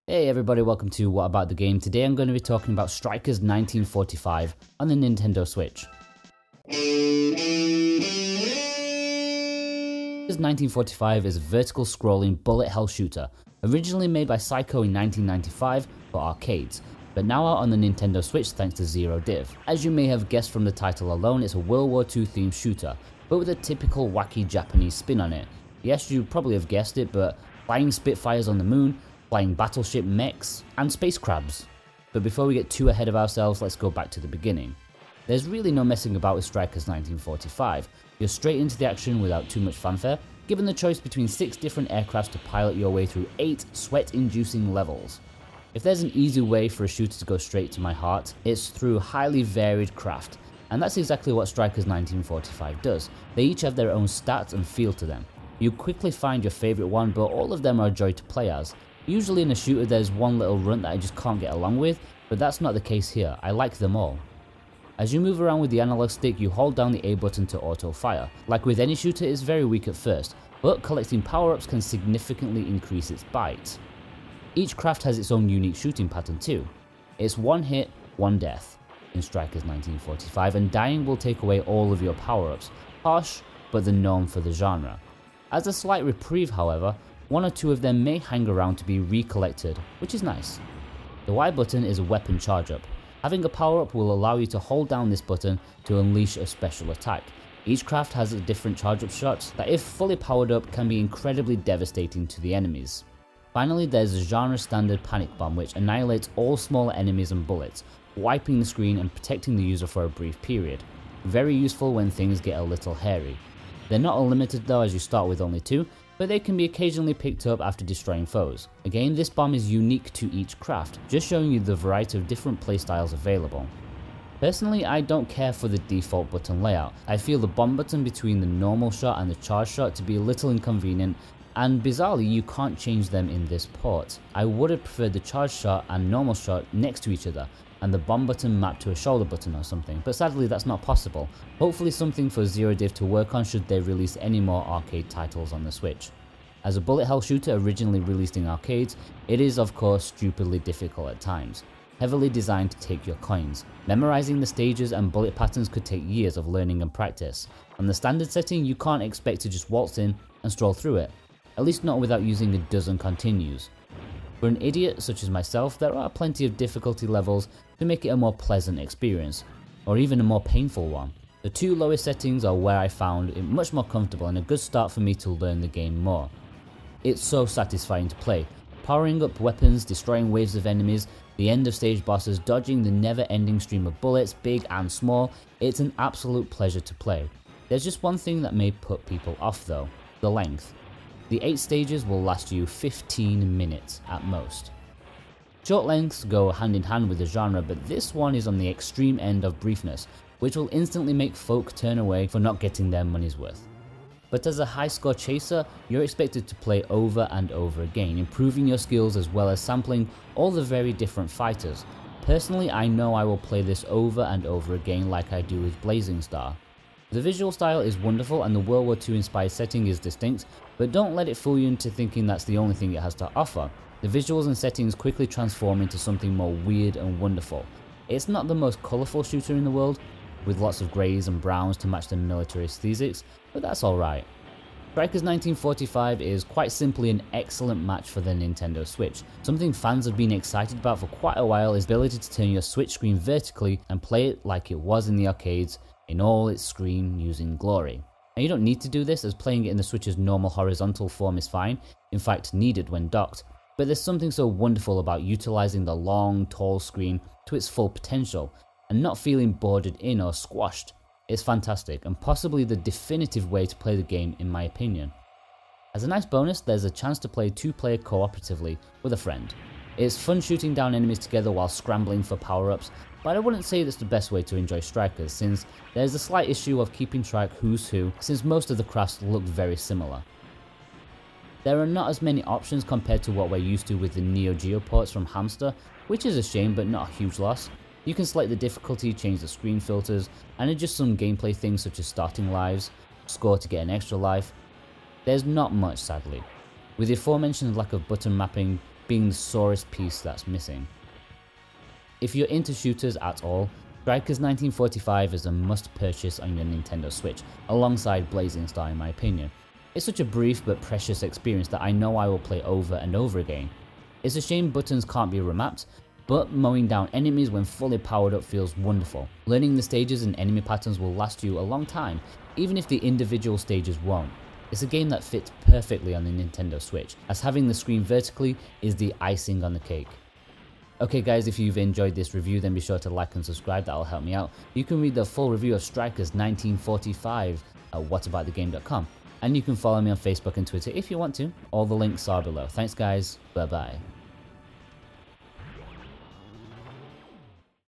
Hey everybody, welcome to What About the Game. Today I'm going to be talking about Strikers 1945 on the Nintendo Switch. Strikers 1945 is a vertical scrolling bullet hell shooter, originally made by Psycho in 1995 for arcades, but now out on the Nintendo Switch thanks to Zero Div. As you may have guessed from the title alone, it's a World War II themed shooter, but with a typical wacky Japanese spin on it. Yes, you probably have guessed it, but flying Spitfires on the moon, flying battleship mechs, and space crabs. But before we get too ahead of ourselves, let's go back to the beginning. There's really no messing about with Strikers 1945. You're straight into the action without too much fanfare, given the choice between 6 different aircrafts to pilot your way through 8 sweat-inducing levels. If there's an easy way for a shooter to go straight to my heart, it's through highly varied craft, and that's exactly what Strikers 1945 does. They each have their own stats and feel to them. You quickly find your favourite one, but all of them are a joy to play as. Usually in a shooter there's one little runt that I just can't get along with, but that's not the case here. I like them all. As you move around with the analog stick, you hold down the A button to auto fire. Like with any shooter, it's very weak at first, but collecting power-ups can significantly increase its bite. Each craft has its own unique shooting pattern too. It's one hit, one death in Strikers 1945, and dying will take away all of your power-ups. Harsh, but the norm for the genre. As a slight reprieve, however, one or two of them may hang around to be recollected, which is nice. The Y button is a weapon charge up. Having a power up will allow you to hold down this button to unleash a special attack. Each craft has a different charge up shots that, if fully powered up, can be incredibly devastating to the enemies. Finally, there's a genre standard panic bomb which annihilates all smaller enemies and bullets, wiping the screen and protecting the user for a brief period. Very useful when things get a little hairy. They're not unlimited though, as you start with only 2, but they can be occasionally picked up after destroying foes. Again, this bomb is unique to each craft, just showing you the variety of different playstyles available. Personally, I don't care for the default button layout. I feel the bomb button between the normal shot and the charge shot to be a little inconvenient, and bizarrely you can't change them in this port. I would have preferred the charge shot and normal shot next to each other, and the bomb button mapped to a shoulder button or something, but sadly that's not possible. Hopefully something for Zero Div to work on should they release any more arcade titles on the Switch. As a bullet hell shooter originally released in arcades, it is of course stupidly difficult at times. Heavily designed to take your coins. Memorizing the stages and bullet patterns could take years of learning and practice. On the standard setting, you can't expect to just waltz in and stroll through it, at least not without using a dozen continues. For an idiot such as myself, there are plenty of difficulty levels to make it a more pleasant experience, or even a more painful one. The 2 lowest settings are where I found it much more comfortable and a good start for me to learn the game more. It's so satisfying to play, powering up weapons, destroying waves of enemies, the end of stage bosses, dodging the never-ending stream of bullets, big and small. It's an absolute pleasure to play. There's just one thing that may put people off though, the length. The 8 stages will last you 15 minutes at most. Short lengths go hand in hand with the genre, but this one is on the extreme end of briefness, which will instantly make folk turn away for not getting their money's worth. But as a high score chaser, you're expected to play over and over again, improving your skills as well as sampling all the very different fighters. Personally, I know I will play this over and over again like I do with Blazing Star. The visual style is wonderful and the World War II inspired setting is distinct, but don't let it fool you into thinking that's the only thing it has to offer. The visuals and settings quickly transform into something more weird and wonderful. It's not the most colourful shooter in the world, with lots of greys and browns to match the military aesthetics, but that's alright. Strikers 1945 is quite simply an excellent match for the Nintendo Switch. Something fans have been excited about for quite a while is the ability to turn your Switch screen vertically and play it like it was in the arcades, in all its screen-using glory. Now you don't need to do this, as playing it in the Switch's normal horizontal form is fine, in fact needed when docked, but there's something so wonderful about utilising the long, tall screen to its full potential, and not feeling bordered in or squashed. It's fantastic, and possibly the definitive way to play the game in my opinion. As a nice bonus, there's a chance to play 2-player cooperatively with a friend. It's fun shooting down enemies together while scrambling for power-ups, but I wouldn't say that's the best way to enjoy Strikers, since there's a slight issue of keeping track who's who, since most of the crafts look very similar. There are not as many options compared to what we're used to with the Neo Geo ports from Hamster, which is a shame but not a huge loss. You can select the difficulty, change the screen filters, and adjust some gameplay things such as starting lives, score to get an extra life. There's not much sadly. With the aforementioned lack of button mapping, being the sorest piece that's missing. If you're into shooters at all, Strikers 1945 is a must purchase on your Nintendo Switch, alongside Blazing Star in my opinion. It's such a brief but precious experience that I know I will play over and over again. It's a shame buttons can't be remapped, but mowing down enemies when fully powered up feels wonderful. Learning the stages and enemy patterns will last you a long time, even if the individual stages won't. It's a game that fits perfectly on the Nintendo Switch, as having the screen vertically is the icing on the cake. Okay guys, if you've enjoyed this review, then be sure to like and subscribe, that'll help me out. You can read the full review of Strikers 1945 at whataboutthegame.com, and you can follow me on Facebook and Twitter if you want to. All the links are below. Thanks guys, bye bye.